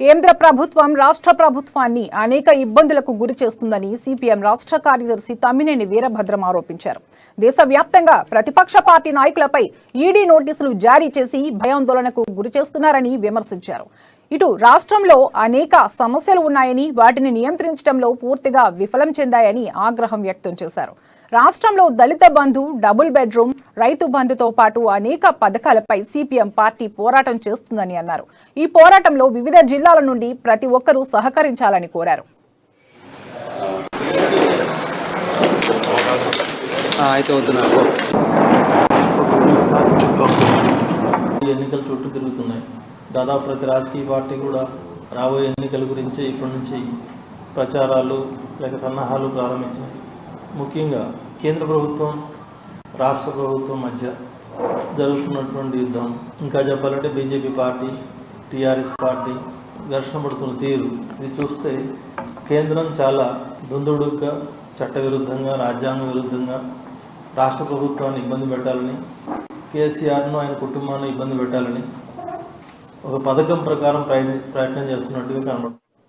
కేంద్ర ప్రభుత్వం రాష్ట్ర ప్రభుత్వాన్ని అనేక ఇబ్బందులకు గురి చేస్తుందని సిపిఎం రాష్ట్ర కార్యదర్శి తమ్మినేని వీరభద్రం ఆరోపించారు. దేశవ్యాప్తంగా ప్రతిపక్ష పార్టీ నాయకులపై ఈడీ నోటీసులు జారీ చేసి భయాందోళనకు గురి చేస్తున్నారని విమర్శించారు. ఇటు రాష్ట్రంలో అనేక సమస్యలు ఉన్నాయని, వాటిని నియంత్రించడంలో పూర్తిగా విఫలం చెందాయని ఆగ్రహం వ్యక్తం చేశారు. రాష్ట్రంలో దళిత బంధు, డబుల్ బెడ్రూమ్, రైతు బంధుతో పాటు అనేక పథకాలపై సిపిఎం పార్టీ పోరాటం చేస్తుందని అన్నారు. ఈ పోరాటంలో వివిధ జిల్లాల నుండి ప్రతి ఒక్కరూ సహకరించాలని కోరారు. ఎన్నికల చుట్టూ తిరుగుతున్నాయి. దాదాపు ప్రతి రాజకీయ పార్టీ కూడా రాబోయే ఎన్నికల గురించి ఇప్పటి నుంచి ప్రచారాలు లేక సన్నాహాలు ప్రారంభించాయి. ముఖ్యంగా కేంద్ర ప్రభుత్వం రాష్ట్ర ప్రభుత్వం మధ్య జరుగుతున్నటువంటి యుద్ధం, ఇంకా చెప్పాలంటే బీజేపీ పార్టీ టీఆర్ఎస్ పార్టీ ఘర్షణ పడుతున్న తీరు ఇది చూస్తే కేంద్రం చాలా దుందుడుగ్గా, చట్టవిరుద్ధంగా, రాజ్యాంగ విరుద్ధంగా రాష్ట్ర ప్రభుత్వాన్ని ఇబ్బంది పెట్టాలని, కేసీఆర్ను ఆయన కుటుంబాన్ని ఇబ్బంది పెట్టాలని ఒక పథకం ప్రకారం ప్రయత్నం చేస్తున్నట్టుగా కనబడుతుంది.